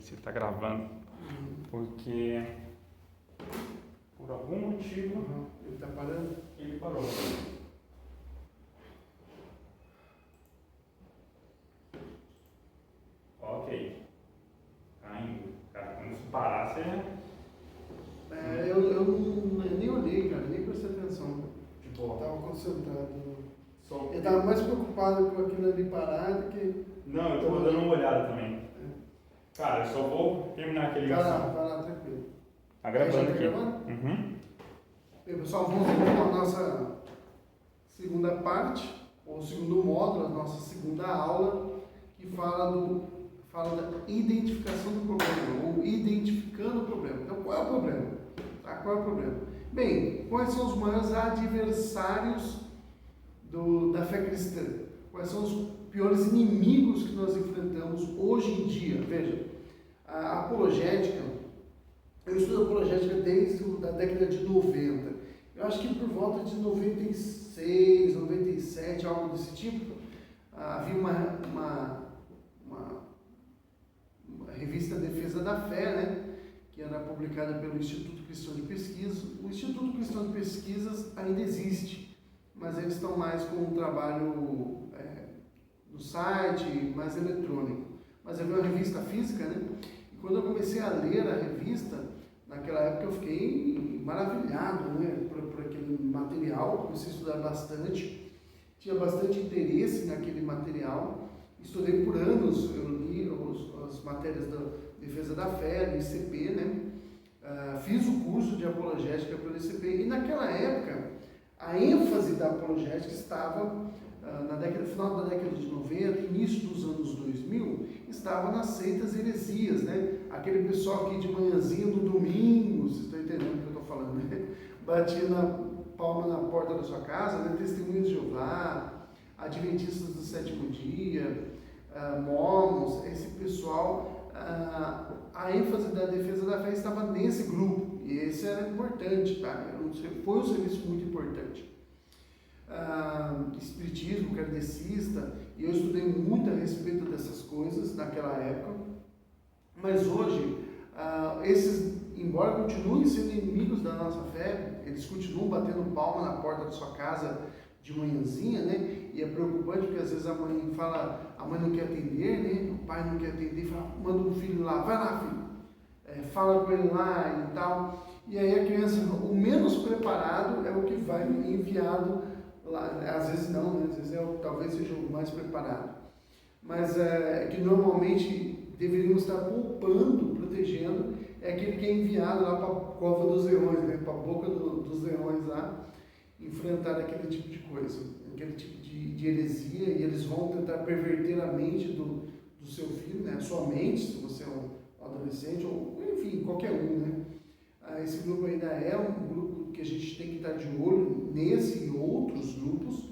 se está gravando, porque por algum motivo Ele está parando? ele parou. Ok. Tá indo. Cara, quando isso parar, você... Eu nem olhei, cara, nem prestei atenção. De boa. Estava concentrado. Só... Eu estava mais preocupado com aquilo ali parar do que... Não, eu tô dando uma olhada também. Cara, eu só vou terminar aqui a ligação. Vai lá, tranquilo. Tá gravando Tá aqui. gravando? Uhum. Bem, pessoal, vamos então à nossa segunda parte, ou segundo módulo, a nossa segunda aula, que fala da identificação do problema, ou identificando o problema. Então, qual é o problema? Tá? Qual é o problema? Bem, quais são os maiores adversários da fé cristã? Quais são os piores inimigos que nós enfrentamos hoje em dia? Veja, a apologética, eu estudo apologética desde a década de 90. Eu acho que por volta de 96, 97, algo desse tipo, havia uma revista Defesa da Fé, né, que era publicada pelo Instituto Cristão de Pesquisa. O Instituto Cristão de Pesquisas ainda existe, mas eles estão mais com um trabalho no site, mais eletrônico. Mas havia uma revista física, né? E quando eu comecei a ler a revista, naquela época eu fiquei maravilhado, né, por aquele material, comecei a estudar bastante, tinha bastante interesse naquele material, estudei por anos, eu li as matérias da Defesa da Fé, do ICP, né? Fiz o curso de apologética pelo ICP, e naquela época a ênfase da apologética estava final da década de 90, início dos anos 2000, estava nas seitas heresias, né? Aquele pessoal que de manhãzinha no domingo, vocês estão entendendo o que eu estou falando, né? Batia na palma na porta da sua casa, né? Testemunhas de Jeová, Adventistas do Sétimo Dia, Mormons, esse pessoal, a ênfase da Defesa da Fé estava nesse grupo, e esse era importante, tá? Foi um serviço muito importante. Espiritismo, kardecista, e eu estudei muito a respeito dessas coisas naquela época, mas hoje, esses, embora continuem sendo inimigos da nossa fé, eles continuam batendo palma na porta da sua casa de manhãzinha, né? E é preocupante porque às vezes a mãe não quer atender, né? O pai não quer atender, manda um filho lá, vai lá, filho, fala com ele lá e tal, e aí a criança, o menos preparado é o que vai enviado lá, às vezes não, né? Às vezes talvez seja o mais preparado, mas que normalmente deveríamos estar poupando, protegendo, é aquele que é enviado lá para a cova dos leões, né? Para a boca dos leões lá, enfrentar aquele tipo de coisa, aquele tipo de heresia, e eles vão tentar perverter a mente do seu filho, né? A sua mente, se você é um adolescente, ou enfim, qualquer um, né? Esse grupo ainda é um grupo que a gente tem que estar de olho nesse e outros grupos,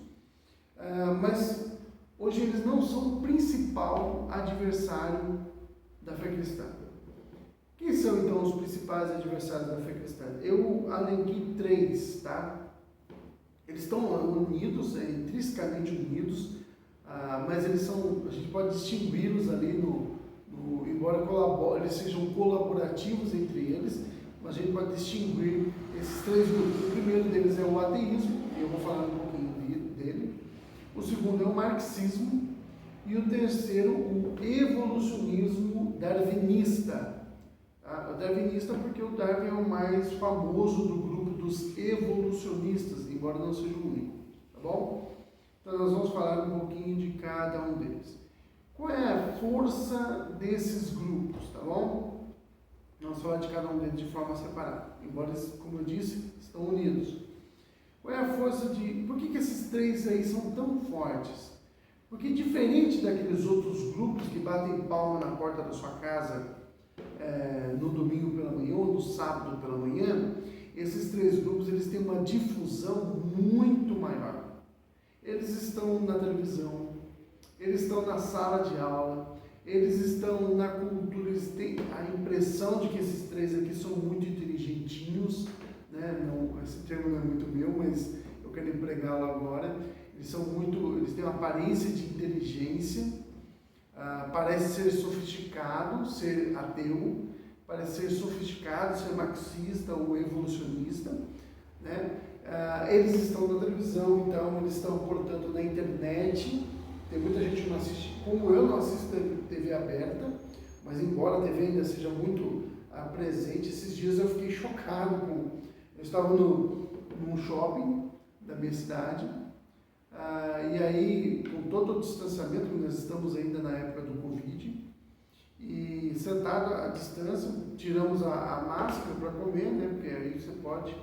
mas hoje eles não são o principal adversário da fé cristã. Quem são então os principais adversários da fé cristã? Eu elenquei 3, tá? Eles estão unidos, intrinsecamente unidos, mas eles são, a gente pode distingui-los ali embora eles sejam colaborativos entre eles, mas a gente pode distinguir esses 3 grupos. O primeiro deles é o ateísmo, e eu vou falar um pouquinho dele. O segundo é o marxismo, e o terceiro, o evolucionismo darwinista. O darwinista porque o Darwin é o mais famoso do grupo dos evolucionistas, embora não seja o único, tá bom? Então nós vamos falar um pouquinho de cada um deles. Qual é a força desses grupos, tá bom? Nós vamos falar de cada um deles de forma separada, embora eles, como eu disse, estão unidos. Qual é a força por que esses 3 aí são tão fortes? Porque diferente daqueles outros grupos que batem palma na porta da sua casa no domingo pela manhã ou no sábado pela manhã, esses 3 grupos eles têm uma difusão muito maior. Eles estão na televisão, eles estão na sala de aula, eles estão na cultura, eles têm a impressão de que esses 3 aqui são muito inteligentinhos, né? Não, esse termo não é muito meu, mas eu quero empregá-lo agora. Eles têm uma aparência de inteligência, Parece ser sofisticado ser ateu, parece ser sofisticado ser marxista ou evolucionista, né? Eles estão na televisão, então eles estão, portanto, na internet. Tem muita gente que não assiste, como eu não assisto TV aberta, mas embora a TV ainda seja muito presente, esses dias eu fiquei chocado com... Eu estava num shopping da minha cidade, e aí, com todo o distanciamento, nós estamos ainda na época do Covid, e sentado à distância, tiramos a máscara para comer, né, porque aí você pode.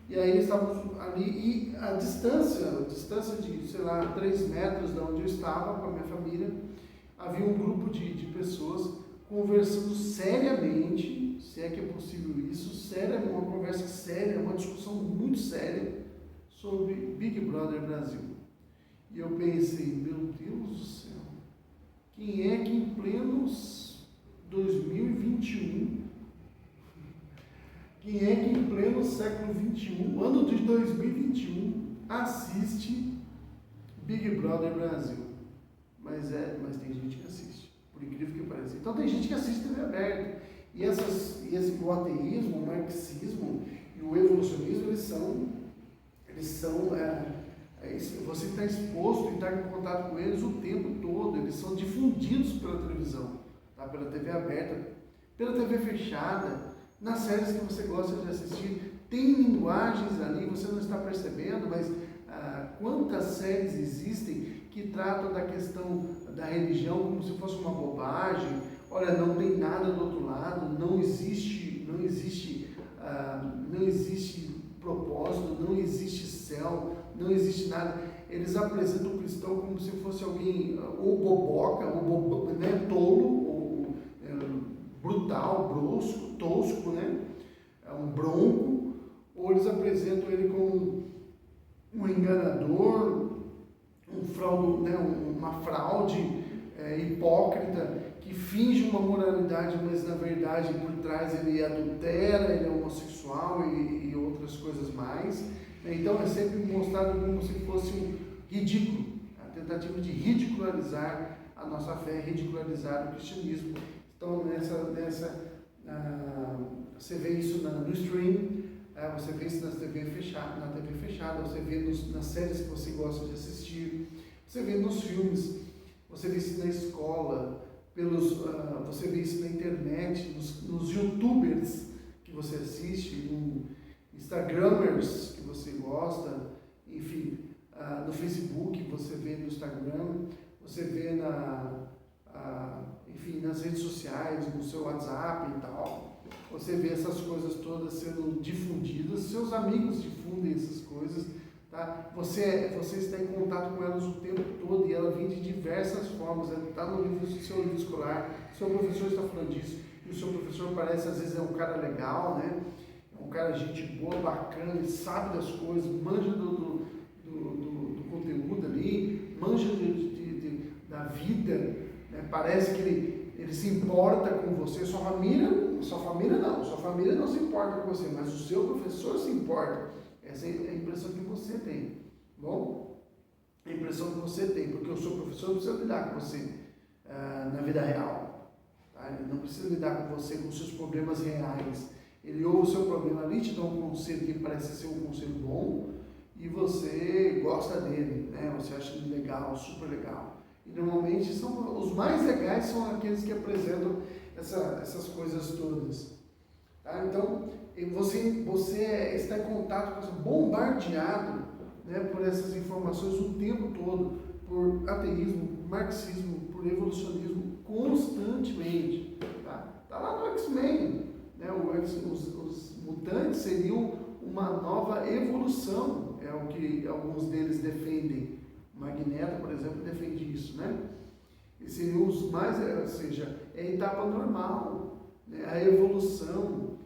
E aí estávamos ali, e a distância de, sei lá, 3 metros de onde eu estava com a minha família, havia um grupo de pessoas conversando seriamente, se é que é possível isso, séria, uma conversa séria, uma discussão muito séria sobre Big Brother Brasil. E eu pensei, meu Deus do céu, quem é que em plenos 2021, quem é que em pleno século XXI, ano de 2021, assiste Big Brother Brasil? Mas tem gente que assiste, por incrível que pareça. Então tem gente que assiste TV aberta. E o ateísmo, o marxismo e o evolucionismo, você está exposto e está em contato com eles o tempo todo. Eles são difundidos pela televisão, tá? Pela TV aberta, pela TV fechada, nas séries que você gosta de assistir. Tem linguagens ali, você não está percebendo, mas quantas séries existem que tratam da questão da religião como se fosse uma bobagem? Olha, não tem nada do outro lado, não existe propósito, não existe céu, não existe nada. Eles apresentam o cristão como se fosse alguém ou boboca, ou né, tolo, ou brutal, brusco, tosco, né? Um bronco, ou eles apresentam ele como um enganador, uma fraude hipócrita, que finge uma moralidade, mas na verdade por trás ele adultera, ele é homossexual e outras coisas mais. Então é sempre mostrado como se fosse um ridículo, a tentativa de ridicularizar a nossa fé, ridicularizar o cristianismo. Então você vê isso no stream, você vê isso na TV fechada, você vê nas séries que você gosta de assistir, você vê nos filmes, você vê isso na escola, você vê isso na internet, nos youtubers que você assiste, no instagramers que você gosta, enfim, no Facebook você vê no Instagram, você vê nas redes sociais, no seu WhatsApp e tal, você vê essas coisas todas sendo difundidas, seus amigos difundem essas coisas, tá? Você está em contato com elas o tempo todo e ela vem de diversas formas, ela está no seu livro escolar, seu professor está falando disso, e o seu professor parece, às vezes, é um cara legal, né? É um cara gente boa, bacana, ele sabe das coisas, manja do conteúdo ali, manja da vida, né? Parece que ele se importa com você, sua família não se importa com você, mas o seu professor se importa. Essa é a impressão que você tem, bom? A impressão que você tem, porque o seu professor não precisa lidar com você na vida real, tá? Ele não precisa lidar com você, com os seus problemas reais. Ele ouve o seu problema ali, te dá um conselho que parece ser um conselho bom, e você gosta dele, né? Você acha ele legal, super legal. E normalmente os mais legais são aqueles que apresentam essas coisas todas. Tá? Então, você está em contato, bombardeado, né, por essas informações o tempo todo, por ateísmo, marxismo, por evolucionismo, constantemente. Tá lá no X-Men, né? Os mutantes seriam uma nova evolução, é o que alguns deles defendem. Magneto, por exemplo, defende isso, né? E seriam os mais, ou seja, é a etapa normal, né? A evolução.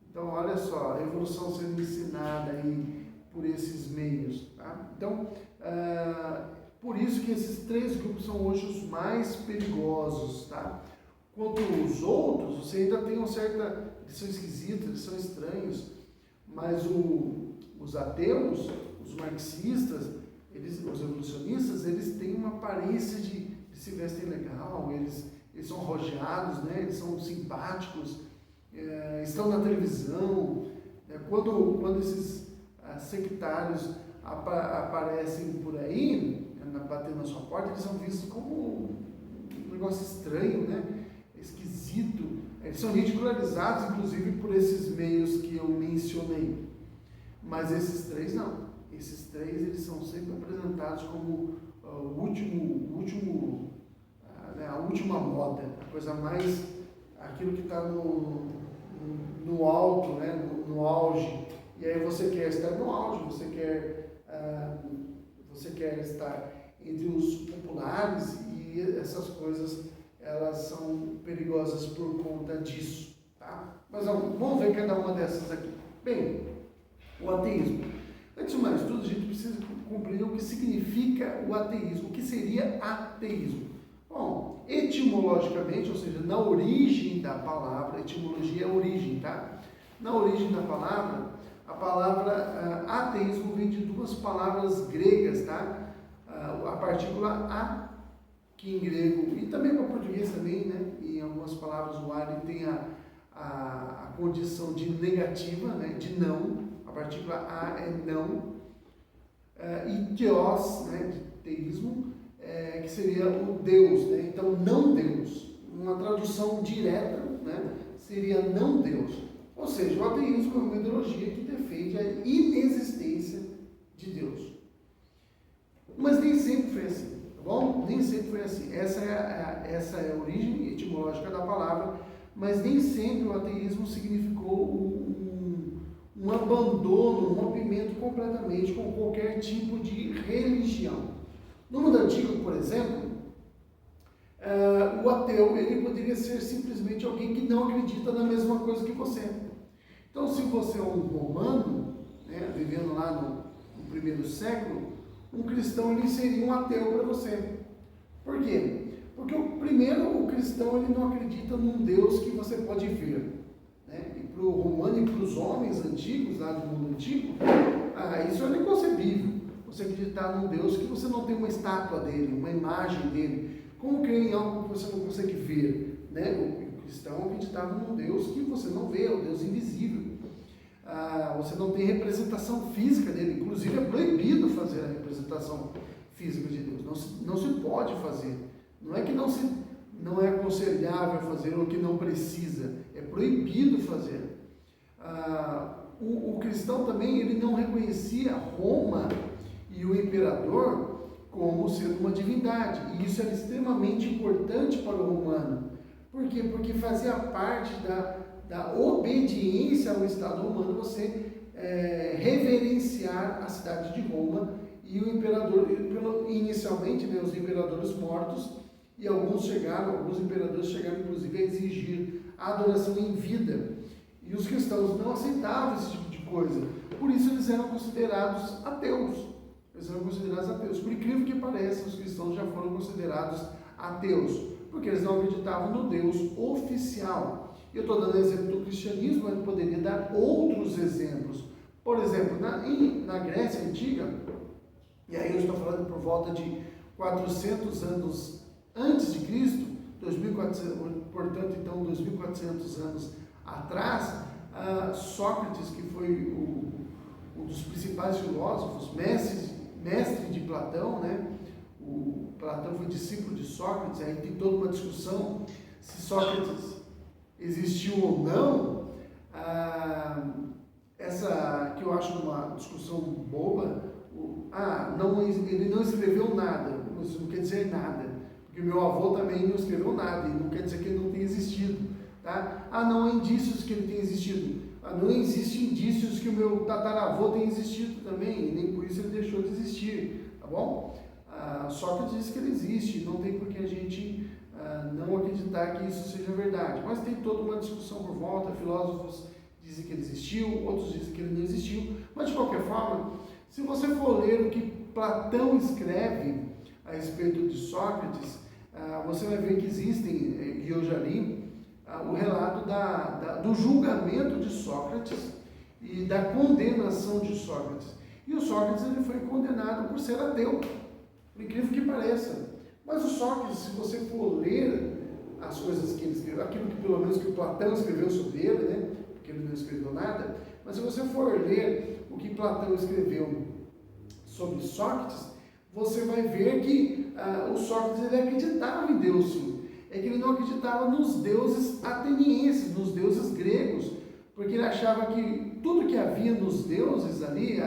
Então, olha só, a evolução sendo ensinada aí por esses meios, tá? Então, por isso que esses 3 grupos são hoje os mais perigosos, tá? Quanto os outros, você ainda tem uma certa... Eles são esquisitos, eles são estranhos, mas os ateus, os marxistas, os evolucionistas, eles têm uma aparência de se vestem legal, eles são arrojados, né? Eles são simpáticos, estão na televisão. Quando esses sectários aparecem por aí, batendo na sua porta, eles são vistos como um negócio estranho, né? Esquisito. Eles são ridicularizados, inclusive, por esses meios que eu mencionei. Mas esses três não. Esses três, eles são sempre apresentados como a última moda, a coisa mais, aquilo que está no alto, né? no auge. E aí você quer estar no auge, você quer estar entre os populares, e essas coisas, elas são perigosas por conta disso, tá? Mas vamos ver cada uma dessas aqui. Bem, o ateísmo. Antes de mais tudo, a gente precisa compreender o que significa o ateísmo. O que seria ateísmo? Bom, etimologicamente, ou seja, na origem da palavra, etimologia é a origem, tá? Na origem da palavra, a palavra ateísmo vem de duas palavras gregas, tá? A partícula a, que em grego, e também para português também, né? Em algumas palavras o a ele tem a condição de negativa, né? De não. A partícula a é não. E theos, né? De teísmo, que seria o Deus, né? Então, não Deus. Uma tradução direta, né? Seria não Deus. Ou seja, o ateísmo é uma ideologia que defende a inexistência de Deus. Mas nem sempre foi assim, tá bom? Nem sempre foi assim. Essa é a origem etimológica da palavra, mas nem sempre o ateísmo significou um abandono, um rompimento completamente com qualquer tipo de religião. No mundo antigo, por exemplo, o ateu ele poderia ser simplesmente alguém que não acredita na mesma coisa que você. Então, se você é um romano, né, vivendo lá no primeiro século, um cristão ele seria um ateu para você. Por quê? Porque o cristão ele não acredita num Deus que você pode ver. Né? E para o romano e para os homens antigos, lá do mundo antigo, isso era inconcebível. Você acreditar num Deus que você não tem uma estátua dele, uma imagem dele. Como crer em algo que você não consegue ver? Né? O cristão acreditava num Deus que você não vê, o Deus invisível. Você não tem representação física dele, inclusive é proibido fazer a representação física de Deus, não se pode fazer, não é que não é aconselhável fazer ou que não precisa, é proibido fazer. O cristão também ele não reconhecia Roma e o imperador como sendo uma divindade, e isso era extremamente importante para o romano. Por quê? Porque fazia parte da obediência ao Estado romano você reverenciar a cidade de Roma e o imperador, inicialmente, né, os imperadores mortos, e alguns imperadores chegaram inclusive a exigir a adoração em vida, e os cristãos não aceitavam esse tipo de coisa, por isso eles eram considerados ateus. Por incrível que pareça, os cristãos já foram considerados ateus, porque eles não acreditavam no Deus oficial. Eu estou dando exemplo do cristianismo, mas eu poderia dar outros exemplos. Por exemplo, na Grécia Antiga, e aí eu estou falando por volta de 400 anos antes de Cristo, 2400, portanto, então, 2400 anos atrás, Sócrates, que foi um dos principais filósofos, mestre de Platão, né? O Platão foi discípulo de Sócrates, aí tem toda uma discussão se Sócrates existiu ou não, essa que eu acho uma discussão boba, ele não escreveu nada, isso não quer dizer nada, porque meu avô também não escreveu nada, e não quer dizer que ele não tenha existido, tá? Não há indícios que ele tenha existido, não existem indícios que o meu tataravô tenha existido também, e nem por isso ele deixou de existir, tá bom? Sócrates diz que ele existe, não tem por que a gente não acreditar que isso seja verdade, mas tem toda uma discussão por volta, filósofos dizem que ele existiu, outros dizem que ele não existiu, mas de qualquer forma, se você for ler o que Platão escreve a respeito de Sócrates, você vai ver que existem, e eu já li, o relato do julgamento de Sócrates e da condenação de Sócrates. E o Sócrates ele foi condenado por ser ateu, por incrível que pareça. Mas o Sócrates, se você for ler as coisas que ele escreveu, aquilo que pelo menos que o Platão escreveu sobre ele, né? Porque ele não escreveu nada, mas se você for ler o que Platão escreveu sobre Sócrates, você vai ver que o Sócrates ele acreditava em Deus, sim. É que ele não acreditava nos deuses atenienses, nos deuses gregos, porque ele achava que tudo que havia nos deuses ali,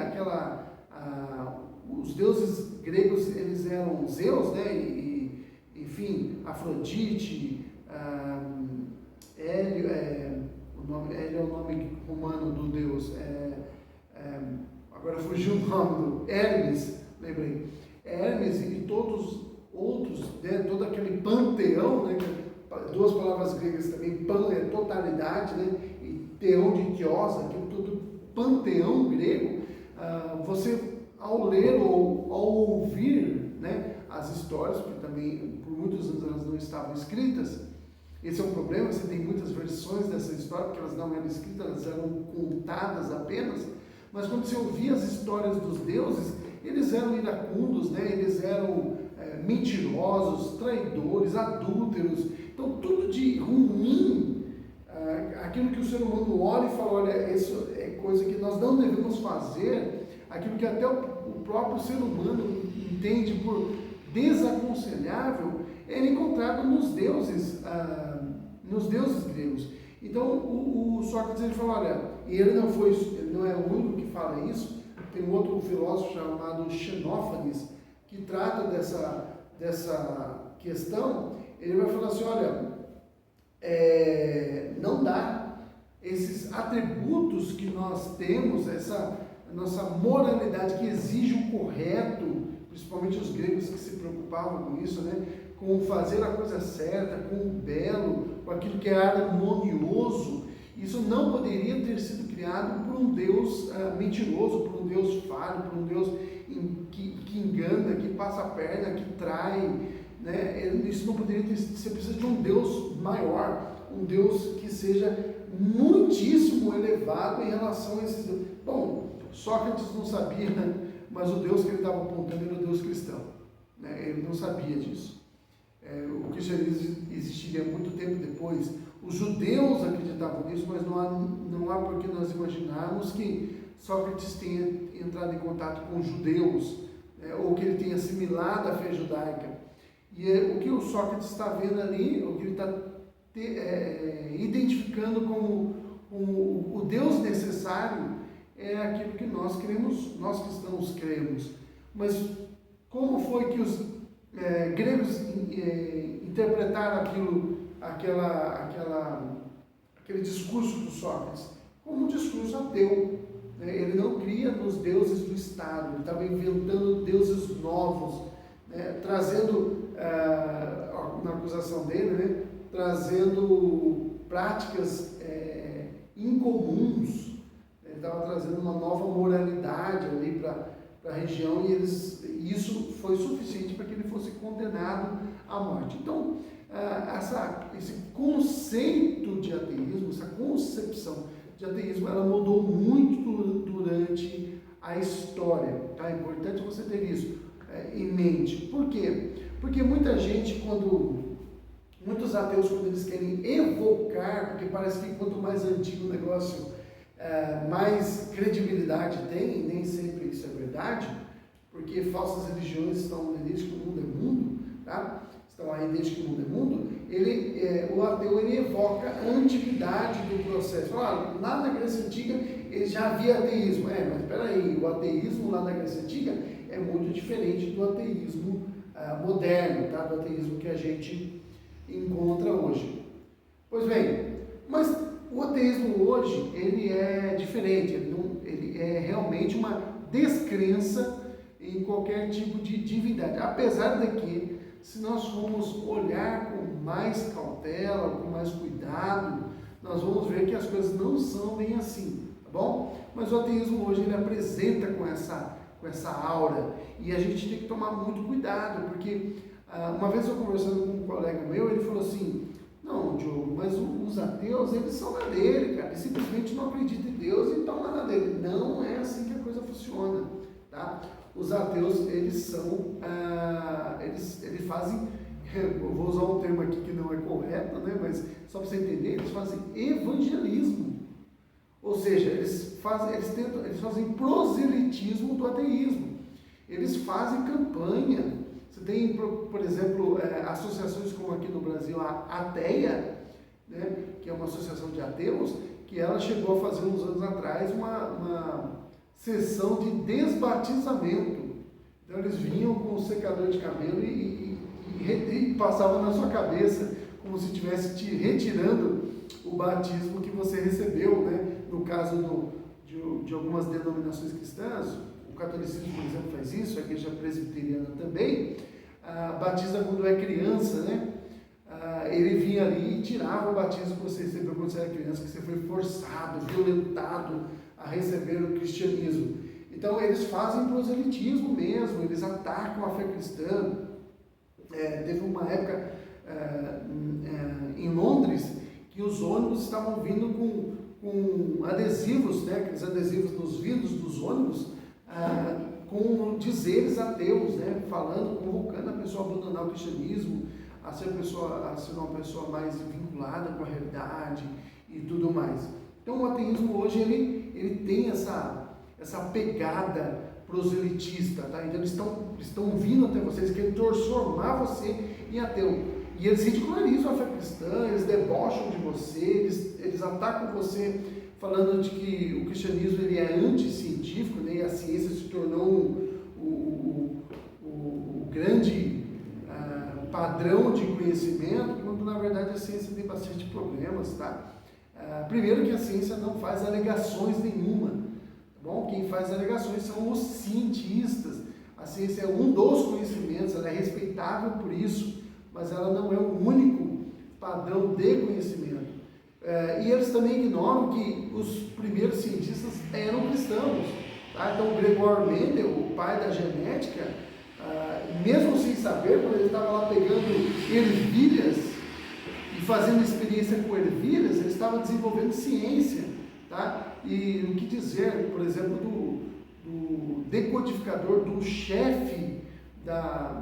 os deuses gregos, eles eram Zeus, né? Enfim, Afrodite, Hélio, Hélio é o nome romano do deus, agora fugiu o nome do Hermes, lembrei. Hermes e todos outros, né, todo aquele panteão, né, duas palavras gregas também, pan é totalidade, né, e teão de Teos, aquele todo panteão grego, você ao ler ou ao ouvir, né, as histórias, porque também por muitos anos elas não estavam escritas, esse é um problema, você tem muitas versões dessa história, porque elas não eram escritas, elas eram contadas apenas, mas quando você ouvia as histórias dos deuses, eles eram iracundos, né? Eles eram mentirosos, traidores, adúlteros. Então, tudo de ruim, aquilo que o ser humano olha e fala, olha, isso é coisa que nós não devemos fazer, aquilo que até o próprio ser humano entende por desaconselhável, era encontrado nos deuses gregos. Então, o Sócrates ele fala, olha, e ele não é o único que fala isso. Tem um outro filósofo chamado Xenófanes, que trata dessa questão. Ele vai falar assim, olha, não dá esses atributos que nós temos, essa nossa moralidade que exige o correto, principalmente os gregos que se preocupavam com isso, né? Com fazer a coisa certa, com o belo, com aquilo que é harmonioso. Isso não poderia ter sido criado por um Deus mentiroso, por um Deus falho, por um Deus que engana, que passa a perna, que trai, né? Isso não poderia ter sido. Você precisa de um Deus maior, um Deus que seja muitíssimo elevado em relação a esses deuses. Bom, Sócrates não sabia, mas o Deus que ele estava apontando era o Deus cristão, né? Ele não sabia disso. O cristianismo existiria muito tempo depois. Os judeus acreditavam nisso, mas não há por que nós imaginarmos que Sócrates tenha entrado em contato com os judeus, ou que ele tenha assimilado a fé judaica. E o que o Sócrates está vendo ali, o que ele está identificando como o Deus necessário, é aquilo que nós cremos, nós cristãos cremos. Mas como foi que os gregos interpretaram aquele discurso do Sócrates como um discurso ateu, né? Ele não cria nos deuses do Estado, ele estava inventando deuses novos, né? Trazendo, na acusação dele, né? Trazendo práticas incomuns, ele estava trazendo uma nova moralidade ali para a região, e isso foi suficiente para que ele fosse condenado à morte. Então, esse conceito de ateísmo, essa concepção de ateísmo, ela mudou muito durante a história. Tá? É importante você ter isso em mente. Por quê? Porque muitos ateus, quando eles querem evocar, porque parece que quanto mais antigo o negócio, mais credibilidade tem, e nem sempre isso é verdade, porque falsas religiões estão desde que o mundo é mundo, tá? Estão aí desde que o mundo é mundo. O ateu ele evoca a antiguidade do processo. Fala, lá na Grécia Antiga já havia ateísmo. Mas espera aí, o ateísmo lá na Grécia Antiga é muito diferente do ateísmo moderno, tá? Do ateísmo que a gente encontra hoje. Pois bem, mas o ateísmo hoje, ele é diferente, ele é realmente uma descrença em qualquer tipo de divindade, apesar de que, se nós formos olhar com mais cautela, com mais cuidado, nós vamos ver que as coisas não são bem assim, tá bom? Mas o ateísmo hoje, ele apresenta com essa aura, e a gente tem que tomar muito cuidado, porque uma vez eu conversando com um colega meu, ele falou assim, não, Diogo, mas os ateus, eles são na dele, cara, eles simplesmente não acreditam em Deus e estão lá na dele. Não é assim que a coisa funciona, tá? Os ateus, eles são, eles fazem, eu vou usar um termo aqui que não é correto, né? Mas só para você entender, eles fazem evangelismo. Ou seja, eles fazem proselitismo do ateísmo. Eles fazem campanha. Você tem, por exemplo, associações como aqui no Brasil, a Ateia, né, que é uma associação de ateus, que ela chegou a fazer uns anos atrás uma sessão de desbatizamento. Então eles vinham com o secador de cabelo e passavam na sua cabeça, como se estivesse te retirando o batismo que você recebeu, né? No caso de algumas denominações cristãs, o catolicismo, por exemplo, faz isso, a igreja presbiteriana também, batiza quando é criança, né? Ele vinha ali e tirava o batismo que você recebeu quando você era criança, que você foi forçado, violentado a receber o cristianismo. Então eles fazem proselitismo mesmo, eles atacam a fé cristã. Teve uma época em Londres que os ônibus estavam vindo com adesivos, né, aqueles adesivos nos vidros dos ônibus, com dizeres ateus, né, falando, convocando a pessoa a abandonar o cristianismo, a ser uma pessoa mais vinculada com a realidade e tudo mais. Então o ateísmo hoje ele tem essa pegada proselitista, tá? Então eles estão vindo até vocês, querem transformar você em ateu. E eles ridicularizam a fé cristã, eles debocham de você, eles atacam você falando de que o cristianismo ele é anticientífico, né? E a ciência se tornou o grande padrão de conhecimento, quando na verdade a ciência tem bastante problemas, tá? Primeiro que a ciência não faz alegações nenhuma, tá bom? Quem faz alegações são os cientistas. A ciência é um dos conhecimentos, ela é respeitável por isso, mas ela não é o único padrão de conhecimento. E eles também ignoram que os primeiros cientistas eram cristãos, tá? Então Gregor Mendel, o pai da genética, mesmo sem saber, quando ele estava lá pegando ervilhas e fazendo experiência com ervilhas, ele estava desenvolvendo ciência, tá? E o que dizer, por exemplo, do decodificador, do chefe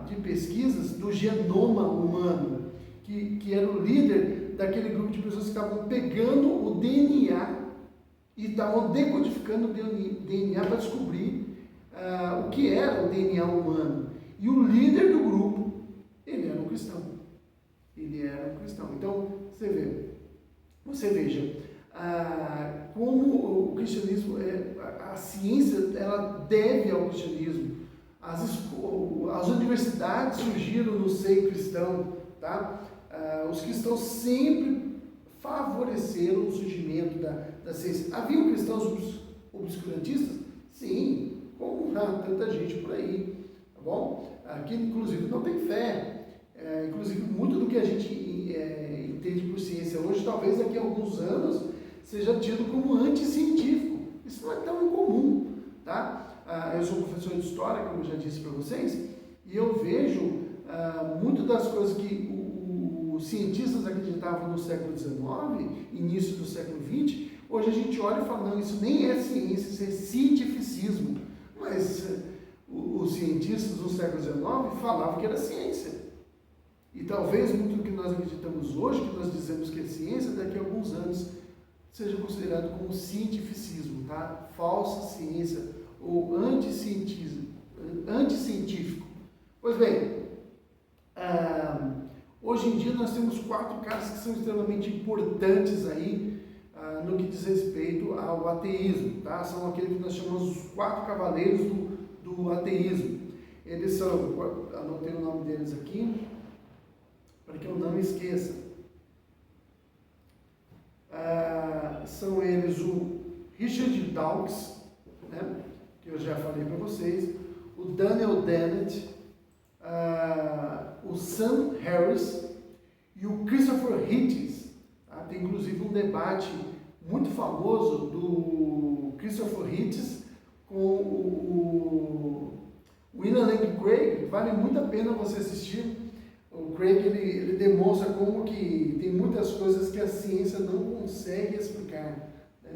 de pesquisas do genoma humano, que era o líder daquele grupo de pessoas que estavam pegando o DNA e estavam decodificando o DNA para descobrir o que era o DNA humano. E o líder do grupo, ele era um cristão. Então, você veja como o cristianismo, a ciência, ela deve ao cristianismo. As universidades surgiram no seio cristão, tá? Os cristãos sempre favoreceram o surgimento da ciência. Haviam cristãos obscurantistas? Sim, como há tanta gente por aí. Tá bom? Aqui, inclusive, não tem fé. Inclusive, muito do que a gente entende por ciência hoje, talvez daqui a alguns anos, seja tido como anticientífico. Isso não é tão incomum. Tá? Eu sou professor de história, como eu já disse para vocês, e eu vejo muito das coisas que os cientistas acreditavam no século XIX, início do século XX, hoje a gente olha e fala, não, isso nem é ciência, isso é cientificismo. Mas os cientistas do século XIX falavam que era ciência. E talvez muito do que nós acreditamos hoje, que nós dizemos que é ciência, daqui a alguns anos seja considerado como cientificismo, tá? Falsa ciência ou anticientífico. Pois bem, hoje em dia nós temos 4 caras que são extremamente importantes aí no que diz respeito ao ateísmo, tá? São aqueles que nós chamamos os 4 cavaleiros do ateísmo. Eles são, anotei o nome deles aqui, para que eu não me esqueça. São eles o Richard Dawkins, né, que eu já falei para vocês, o Daniel Dennett, o Sam Harris e o Christopher Hitchens. Tá? Tem inclusive um debate muito famoso do Christopher Hitchens com o William Lane Craig. Vale muito a pena você assistir. O Craig ele demonstra como que tem muitas coisas que a ciência não consegue explicar, né?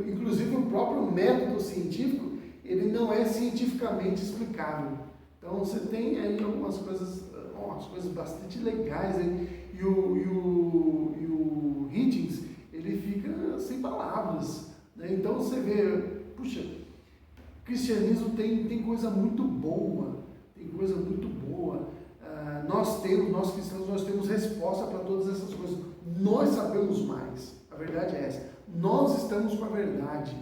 Inclusive o próprio método científico ele não é cientificamente explicável. Então você tem aí algumas coisas, umas coisas bastante legais, hein? E o Hitchens, ele fica sem palavras, né? Então você vê, puxa, o cristianismo tem coisa muito boa, tem coisa muito boa. Nós cristãos, nós temos resposta para todas essas coisas. Nós sabemos mais, a verdade é essa. Nós estamos com a verdade,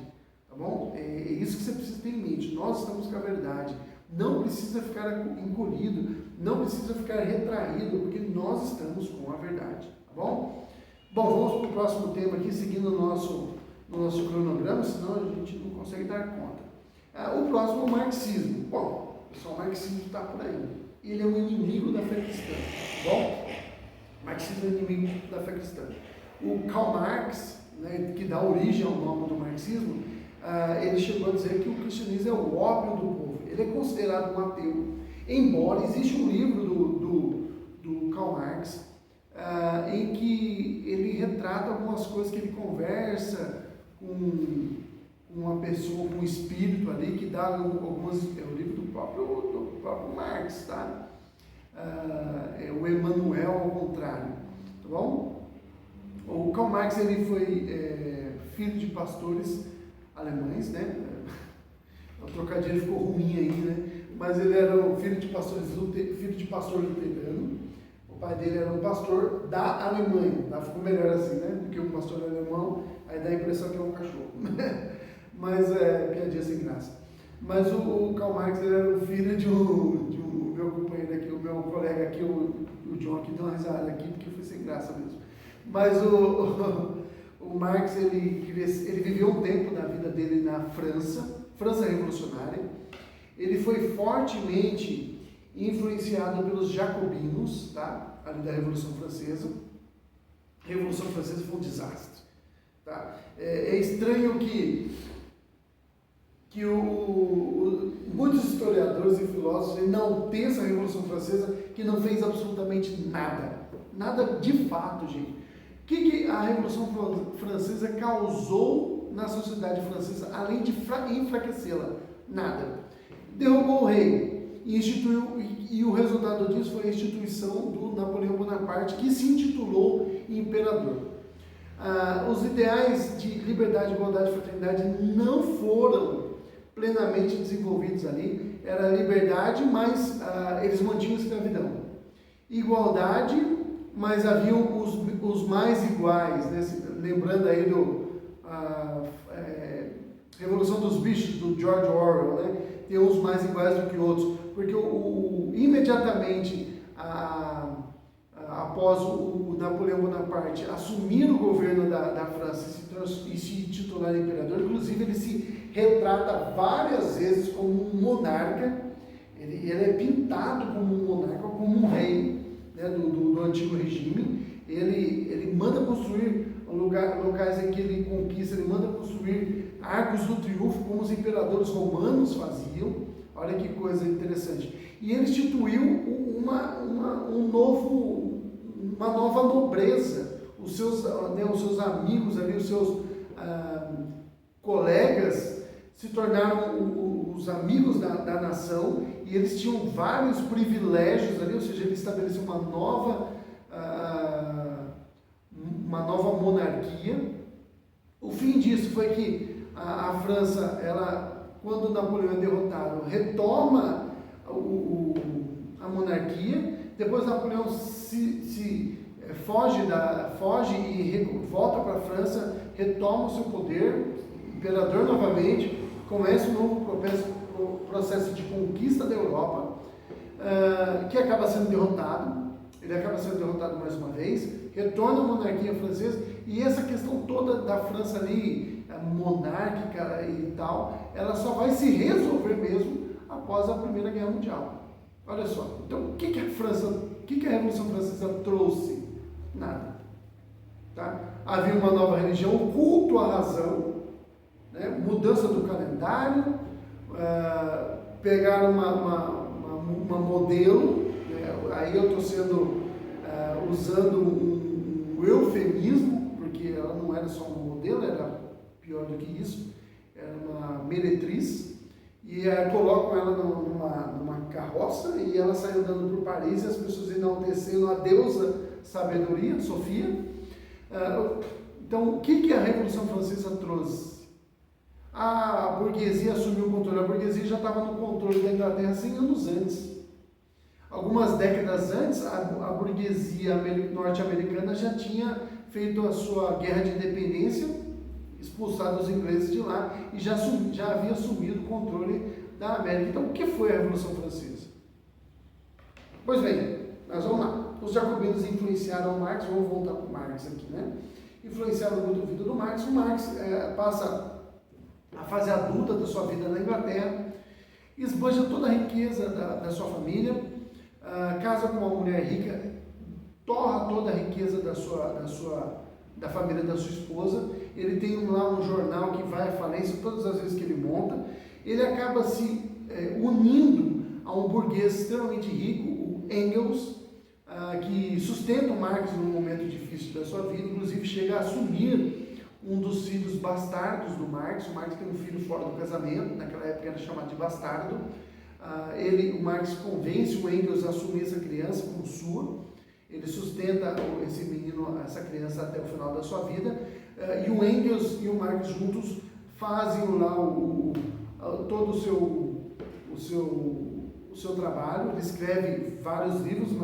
tá bom? É isso que você precisa ter em mente. Nós estamos com a verdade. Não precisa ficar encolhido, não precisa ficar retraído, porque nós estamos com a verdade, tá bom? Bom, vamos para o próximo tema aqui, seguindo o nosso cronograma, senão a gente não consegue dar conta. O próximo é o marxismo. Bom, pessoal, o marxismo está por aí. Ele é um inimigo da fé cristã, tá bom? O marxismo é inimigo da fé cristã. O Karl Marx, né, que dá origem ao nome do marxismo, ele chegou a dizer que o cristianismo é o ópio do povo. Ele é considerado um ateu, embora existe um livro do Karl Marx em que ele retrata algumas coisas que ele conversa com uma pessoa, com um espírito ali, que dá algumas... É o livro do próprio Marx, tá? É o Emmanuel ao contrário, tá bom? O Karl Marx, ele foi filho de pastores alemães, né? O trocadilho ficou ruim aí, né? Mas ele era o filho de pastor luterano. O pai dele era um pastor da Alemanha, tá? Ficou melhor assim, né? Porque um pastor alemão, aí dá a impressão que é um cachorro. Mas piadinha sem graça. Mas o Karl Marx, ele era o filho de um meu companheiro aqui, o meu colega aqui, o John aqui, deu uma risada aqui, porque foi sem graça mesmo. Mas o Marx, ele viveu um tempo da vida dele na França revolucionária. Ele foi fortemente influenciado pelos jacobinos, tá? Ali da Revolução Francesa. A Revolução Francesa foi um desastre, tá? É estranho que muitos historiadores e filósofos enalteçam a Revolução Francesa, que não fez absolutamente nada. Nada de fato, gente. O que a Revolução Francesa causou na sociedade francesa, além de enfraquecê-la? Nada. Derrubou o rei e o resultado disso foi a instituição do Napoleão Bonaparte, que se intitulou imperador. Os ideais de liberdade, igualdade e fraternidade não foram plenamente desenvolvidos ali. Era liberdade, mas eles mantinham a escravidão. Igualdade, mas haviam os mais iguais, né? Lembrando aí Revolução dos Bichos, do George Orwell, né? Tem uns mais iguais do que outros, porque imediatamente após o Napoleão Bonaparte assumir o governo da França e se titular imperador, inclusive ele se retrata várias vezes como um monarca. Ele é pintado como um monarca, como um rei, né, do antigo regime. Ele manda construir locais em que ele conquista, ele manda construir arcos do triunfo, como os imperadores romanos faziam. Olha que coisa interessante. E ele instituiu uma nova nobreza. Os seus amigos ali, os seus colegas se tornaram os amigos da nação, e eles tinham vários privilégios ali, ou seja, ele estabeleceu uma nova monarquia. O fim disso foi que a França, quando Napoleão é derrotado, retoma a monarquia. Depois Napoleão foge e volta para a França, retoma o seu poder, imperador novamente, começa um novo processo de conquista da Europa, que acaba sendo derrotado. Ele acaba sendo derrotado mais uma vez, retorna à monarquia francesa, e essa questão toda da França ali, monárquica e tal, ela só vai se resolver mesmo após a Primeira Guerra Mundial. Olha só, então o que a Revolução Francesa trouxe? Nada. Tá? Havia uma nova religião, o culto à razão, né? Mudança do calendário, pegaram uma modelo, né? Aí eu estou usando um eufemismo, porque ela não era só um modelo, era pior do que isso, era uma meretriz, E colocam ela numa carroça e ela sai andando por Paris e as pessoas enaltecendo a deusa sabedoria, Sofia. Então, o que a Revolução Francesa trouxe? A burguesia assumiu o controle. A burguesia já estava no controle da Inglaterra 100 anos antes. Algumas décadas antes, a burguesia norte-americana já tinha feito a sua guerra de independência, expulsado os ingleses de lá e já havia assumido o controle da América. Então, o que foi a Revolução Francesa? Pois bem, nós vamos lá. Os jacobinos influenciaram Marx, vamos voltar para o Marx aqui, né? Influenciaram muito a vida do Marx. O Marx passa a fase adulta da sua vida na Inglaterra, esbanja toda a riqueza da sua família, casa com uma mulher rica, torra toda a riqueza da família da sua esposa. Ele tem lá um jornal que vai à falência todas as vezes que ele monta. Ele acaba se unindo a um burguês extremamente rico, o Engels, que sustenta o Marx num momento difícil da sua vida, inclusive chega a assumir um dos filhos bastardos do Marx. O Marx tem um filho fora do casamento, naquela época era chamado de bastardo. O Marx convence o Engels a assumir essa criança como sua. Ele sustenta esse menino, essa criança até o final da sua vida. E o Engels e o Marx juntos fazem lá todo o seu trabalho. Ele escreve vários livros, mas